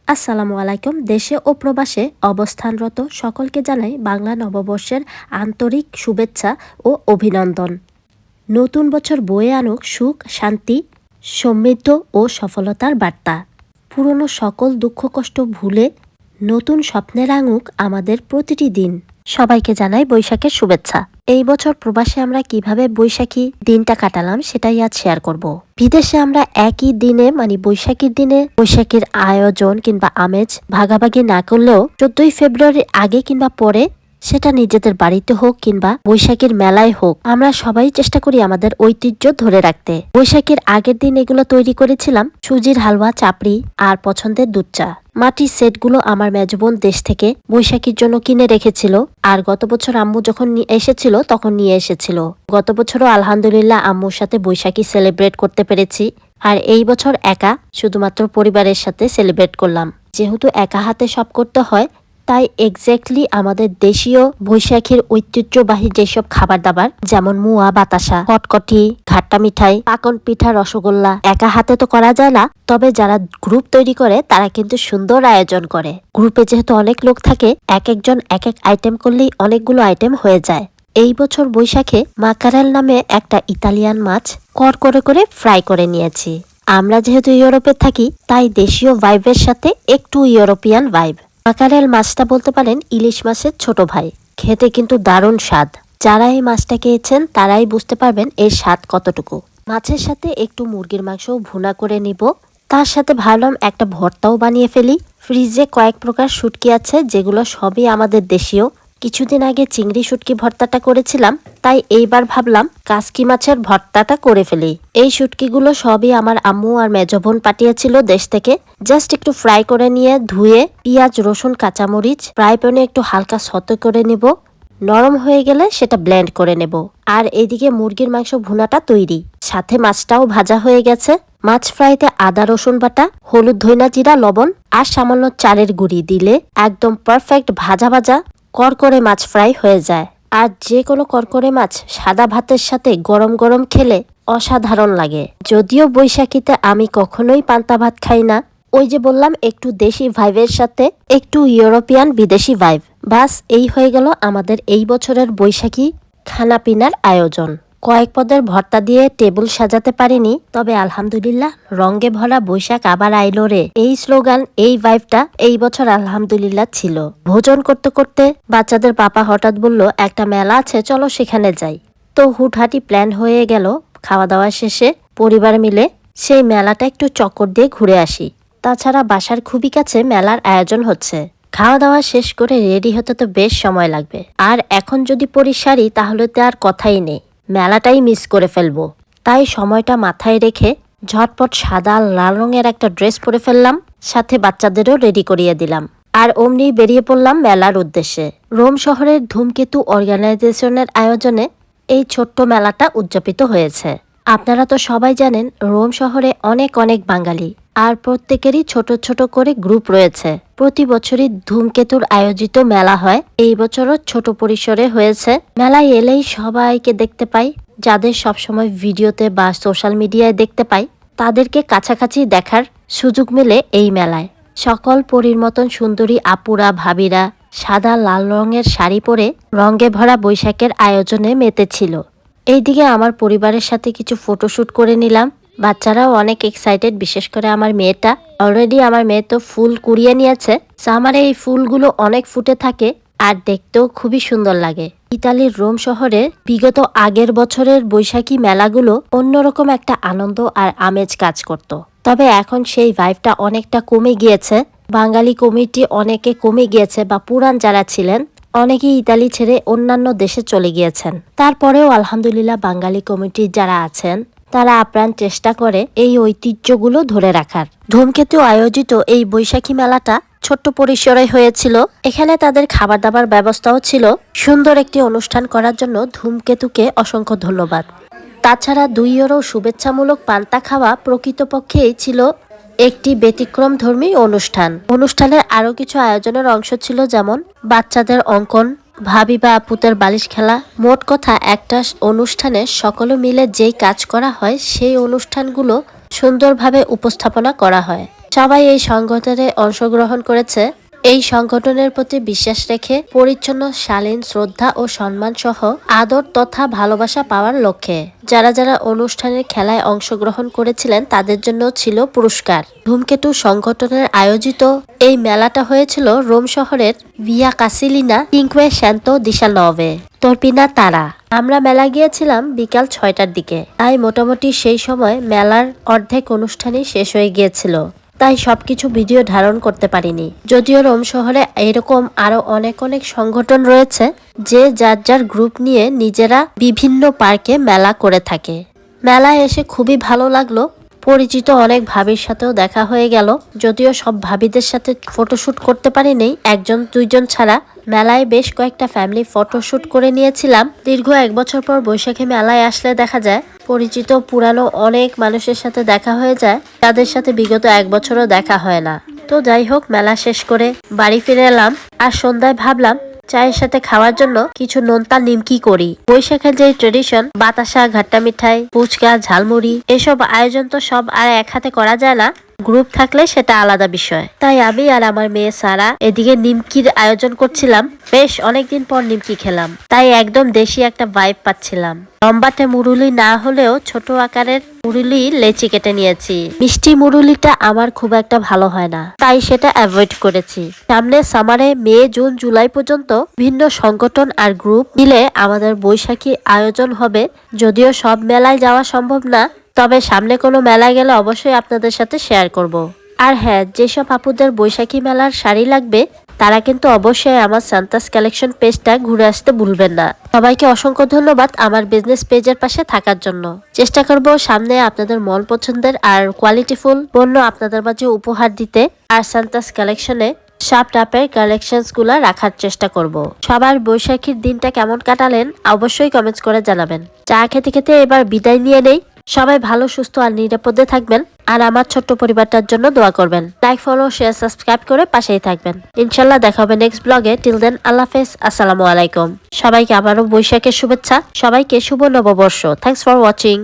আসসালামু আলাইকুম। দেশে ও প্রবাসে অবস্থানরত সকলকে জানাই বাংলা নববর্ষের আন্তরিক শুভেচ্ছা ও অভিনন্দন। নতুন বছর বয়ে আনুক সুখ, শান্তি, সমৃদ্ধ ও সফলতার বার্তা। পুরনো সকল দুঃখ কষ্ট ভুলে নতুন স্বপ্নের আঙুক আমাদের প্রতিটি দিন। সবাইকে জানাই বৈশাখের শুভেচ্ছা। এই বছর প্রবাসে আমরা কিভাবে বৈশাখী দিনটা কাটালাম সেটাই আজ শেয়ার করব। বিদেশে আমরা একই দিনে বৈশাখীর দিনে বৈশাখীর আয়োজন কিংবা আমেজ ভাগাভাগি না করলেও 14ই ফেব্রুয়ারির আগে কিংবা পরে, সেটা নিজেদের বাড়িতে হোক কিংবা বৈশাখীর মেলায় হোক, আমরা সবাই চেষ্টা করি আমাদের ঐতিহ্য ধরে রাখতে। বৈশাখীর আগের দিন এগুলো তৈরি করেছিলাম সুজির হালুয়া, চাপড়ি আর পছন্দের দুধ চা। মাটির সেটগুলো আমার মেজবোন দেশ থেকে বৈশাখীর জন্য কিনে রেখেছিল, আর গত বছর আম্মু যখন এসেছিল তখন নিয়ে এসেছিল। গত বছরও আলহামদুলিল্লাহ আম্মুর সাথে বৈশাখী সেলিব্রেট করতে পেরেছি, আর এই বছর একা শুধুমাত্র পরিবারের সাথে সেলিব্রেট করলাম। যেহেতু একা হাতে সব করতে হয়, তাই এক্স্যাক্টলি আমাদের দেশীয় বৈশাখীর ঐতিহ্যবাহী যেসব খাবার দাবার, যেমন মুয়া, বাতাসা, কটকটি, ঘাট্টা মিঠাই, পাকন পিঠা, রসগোল্লা একা হাতে তো করা যায় না, তবে যারা গ্রুপ তৈরি করে তারা কিন্তু সুন্দর আয়োজন করে। গ্রুপে যেহেতু অনেক লোক থাকে, এক একজন এক এক আইটেম করলেই অনেকগুলো আইটেম হয়ে যায়। এই বছর বৈশাখে মাকারেল নামে একটা ইতালিয়ান মাছ করে করে ফ্রাই করে নিয়েছি। আমরা যেহেতু ইউরোপে থাকি, তাই দেশীয় ভাইবের সাথে একটু ইউরোপিয়ান ভাইব। মাকারেল মাছটা বলতে পারেন ইলিশ মাছের ছোট ভাই। খেতে কিন্তু দারুণ স্বাদ। যারা এই মাছটা খেয়েছেন তারাই বুঝতে পারবেন এর স্বাদ কতটুকু। মাছের সাথে একটু মুরগির মাংস ভুনা করে নিব, তার সাথে ভাবলাম একটা ভর্তাও বানিয়ে ফেলি। ফ্রিজে কয়েক প্রকার শুটকি আছে, যেগুলো সবই আমাদের দেশীয়। কিছুদিন আগে চিংড়ি শুটকি ভর্তাটা করেছিলাম, তাই এইবার ভাবলাম কাসকি মাছের ভর্তাটা করে ফেলি। এই শুটকিগুলো সবই আমার আম্মু আর মেজবোন পাঠিয়েছিল দেশ থেকে। জাস্ট একটু ফ্রাই করে নিয়ে ধুয়ে পেঁয়াজ, রসুন, কাঁচামরিচ ফ্রাই প্যানে একটু হালকা সতে করে নেব। নরম হয়ে গেলে সেটা ব্লেন্ড করে নেব। আর এদিকে মুরগির মাংস ভুনাটা তৈরি, সাথে মাছটাও ভাজা হয়ে গেছে। মাছ ফ্রাইতে আদা, রসুন বাটা, হলুদ, ধইনা, জিরা, লবণ আর সামান্য চালের গুঁড়ি দিলে একদম পারফেক্ট ভাজা ভাজা করকরে মাছ ফ্রাই হয়ে যায়। আর যে কোনো করকরে মাছ সাদা ভাতের সাথে গরম গরম খেলে অসাধারণ লাগে। যদিও বৈশাখীতে আমি কখনোই পান্তা ভাত খাই না, ওই যে বললাম একটু দেশি ভাইবের সাথে একটু ইউরোপিয়ান বিদেশি ভাইব। বাস এই হয়ে গেল আমাদের এই বছরের বৈশাখী খানা পিনার আয়োজন। কয়েক পদের ভর্তা দিয়ে টেবিল সাজাতে পারিনি, তবে আলহামদুলিল্লাহ রঙে ভরা বৈশাখ আবার আইলো রে, এই স্লোগান, এই ভাইবটা এই বছর আলহামদুলিল্লাহ ছিল। ভোজন করতে করতে বাচ্চাদের পাপা হঠাৎ বলল একটা মেলা আছে, চলো সেখানে যাই। তো হুটহাটি প্ল্যান হয়ে গেল। খাওয়া দাওয়া শেষে পরিবার মিলে সেই মেলাটা একটু চক্কর দিয়ে ঘুরে আসি। তাছাড়া বাসার খুবই কাছে মেলার আয়োজন হচ্ছে। খাওয়া দাওয়া শেষ করে রেডি হতে তো বেশ সময় লাগবে, আর এখন যদি পরি শাড়ি তাহলে তো আর কথাই নেই, মেলাটাই মিস করে ফেলবো। তাই সময়টা মাথায় রেখে ঝটপট সাদা লাল রঙের একটা ড্রেস পরে ফেললাম, সাথে বাচ্চাদেরও রেডি করিয়ে দিলাম। আর অমনি বেরিয়ে পড়লাম মেলার উদ্দেশ্যে। রোম শহরের ধূমকেতু অর্গানাইজেশনের আয়োজনে এই ছোট্ট মেলাটা উদযাপিত হয়েছে। আপনারা তো সবাই জানেন রোম শহরে অনেক অনেক বাঙালি, আর প্রত্যেকেরই ছোট ছোট করে গ্রুপ রয়েছে। প্রতি বছরই ধূমকেতুর আয়োজিত মেলা হয়, এই বছরও ছোট পরিসরে হয়েছে। মেলায় এলেই সবাইকে দেখতে পাই, যাদের সবসময় ভিডিওতে বা সোশ্যাল মিডিয়ায় দেখতে পাই তাদেরকে কাছাকাছি দেখার সুযোগ মেলে এই মেলায়। সকল পরীর মতন সুন্দরী আপুরা, ভাবিরা সাদা লাল রঙের শাড়ি পরে রঙে ভরা বৈশাখের আয়োজনে মেতেছিল। এইদিকে আমার পরিবারের সাথে কিছু ফটোশুট করে নিলাম। বাচ্চারাও অনেক এক্সাইটেড, বিশেষ করে আমার মেয়েটা। অলরেডি আমার মেয়ে তো ফুল কুড়িয়ে নিয়েছে। আমার এই ফুলগুলো অনেক ফুটে থাকে আর দেখতেও খুবই সুন্দর লাগে। ইতালির রোম শহরে বিগত আগের বছরের বৈশাখী মেলাগুলো অন্যরকম একটা আনন্দ আর আমেজ কাজ করত। তবে এখন সেই ভাইবটা অনেকটা কমে গিয়েছে। বাঙালি কমিটি অনেকে কমে গিয়েছে, বা পুরান যারা ছিলেন অনেকেই ইতালি ছেড়ে অন্যান্য দেশে চলে গিয়েছেন। তারপরেও আলহামদুলিল্লাহ বাঙালি কমিটির যারা আছেন তারা আপ্রাণ চেষ্টা করে এই ঐতিহ্যগুলো ধরে রাখার। ধূমকেতু আয়োজিত এই বৈশাখী মেলাটা ছোট্ট পরিসরে হয়েছিল। এখানে তাদের খাবার দাবার ব্যবস্থাও ছিল। সুন্দর একটি অনুষ্ঠান করার জন্য ধূমকেতুকে অসংখ্য ধন্যবাদ। তাছাড়া 2 ইউরো শুভেচ্ছামূলক পান্তা খাওয়া প্রকৃতপক্ষেই ছিল একটি ব্যতিক্রম ধর্মী অনুষ্ঠান। অনুষ্ঠানের আরো কিছু আয়োজনের অংশ ছিল, যেমন বাচ্চাদের অঙ্কন, ভাবি বা আপুদের বালিশ খেলা। মোট কথা একটা অনুষ্ঠানে সকলে মিলে যেই কাজ করা হয় সেই অনুষ্ঠানগুলো সুন্দরভাবে উপস্থাপনা করা হয়। সবাই এই সংগঠনে অংশগ্রহণ করেছে এই সংগঠনের প্রতি বিশ্বাস রেখে পরিচ্ছন্ন শালীন শ্রদ্ধা ও সম্মান সহ আদর তথা ভালোবাসা পাওয়ার লক্ষ্যে। যারা যারা অনুষ্ঠানের খেলায় অংশগ্রহণ করেছিলেন তাদের জন্য ছিল পুরস্কার। ধূমকেতু সংগঠনের আয়োজিত এই মেলাটা হয়েছিল রোম শহরের ভিয়া কাসিলিনা কিংকুয়ে স্যান্তো ডিসানove তর্পিনা তারা। আমরা মেলা গিয়েছিলাম বিকাল 6টার দিকে, তাই মোটামুটি সেই সময় মেলার অর্ধেক অনুষ্ঠানই শেষ হয়ে গিয়েছিল, তাই সবকিছু ভিডিও ধারণ করতে পারিনি। যদিও রোম শহরে এরকম আরো অনেক অনেক সংগঠন রয়েছে যে যার যার গ্রুপ নিয়ে নিজেরা বিভিন্ন পার্কে মেলা করে থাকে। মেলায় এসে খুবই ভালো লাগলো, পরিচিত অনেক ভাবির সাথেও দেখা হয়ে গেল। যদিও সব ভাবিদের সাথে ফটোশুট করতে পারিনি, একজন দুইজন ছাড়া। মেলায় বেশ কয়েকটা ফ্যামিলি ফটোশুট করে নিয়েছিলাম। দীর্ঘ 1 বছর পর বৈশাখী মেলায় আসলে দেখা যায় পরিচিত পুরানো অনেক মানুষের সাথে দেখা হয়ে যায়, তাদের সাথে বিগত 1 বছরও দেখা হয় না। তো যাই হোক, মেলা শেষ করে বাড়ি ফিরে এলাম, আর সন্ধ্যায় ভাবলাম চায়ের সাথে খাওয়ার জন্য কিছু নোনতা নিমকি করি। বৈশাখের যে ট্রেডিশন বাতাসা, ঘাট্টা মিঠাই, ফুচকা, ঝালমুড়ি, এসব আয়োজন তো সব আর এক হাতে করা যায় না, গ্রুপ থাকলে সেটা আলাদা বিষয়। তাই আমি আর আমার মেয়ে সারা এদিকে নিমকির আয়োজন করছিলাম। বেশ অনেকদিন পর নিমকি খেলাম, তাই একদম দেশি একটা ভাইব পাচ্ছিলাম। লম্বাটে মুরুলি না হলেও ছোট আকারের মুরুলি লেচি কেটে নিয়েছি। মিষ্টি মুরুলিটা আমার খুব একটা ভালো হয় না, তাই সেটা অ্যাভয়েড করেছি। সামনে সামারে মে, জুন, জুলাই পর্যন্ত ভিন্ন সংগঠন আর গ্রুপ মিলে আমাদের বৈশাখী আয়োজন হবে। যদিও সব মেলায় যাওয়া সম্ভব না, তবে সামনে কোনো মেলায় গেলে অবশ্যই আপনাদের সাথে শেয়ার করব। আর হ্যাঁ, যেসব আপুদের বৈশাখী মেলার শাড়ি লাগবে তারা কিন্তু অবশ্যই আমার সান্তাস কালেকশন পেজটা ঘুরে আসতে ভুলবেন না। সবাইকে অসংখ্য ধন্যবাদ আমার বিজনেস পেজের পাশে থাকার জন্য। চেষ্টা করব সামনে আপনাদের মন পছন্দের আর কোয়ালিটিফুল পণ্য আপনাদের মাঝে উপহার দিতে, আর সান্তাস কালেকশনে সব টাপের কালেকশনস গুলা রাখার চেষ্টা করব। সবার বৈশাখীর দিনটা কেমন কাটালেন অবশ্যই কমেন্টস করে জানাবেন। চা খেতে খেতে এবার বিদায় নিয়ে নেই। সবাই ভালো, সুস্থ আর নিরাপদে থাকবেন, আর আমার ছোট্ট পরিবারটার জন্য দোয়া করবেন। লাইক, ফলো, শেয়ার, সাবস্ক্রাইব করে পাশেই থাকবেন। ইনশাল্লাহ দেখা হবে নেক্সট ব্লগে। টিল দেন, আল্লাহ হাফেজ, আসসালামু আলাইকুম। সবাইকে আবারও বৈশাখের শুভেচ্ছা, সবাইকে শুভ নববর্ষ। Thanks for watching.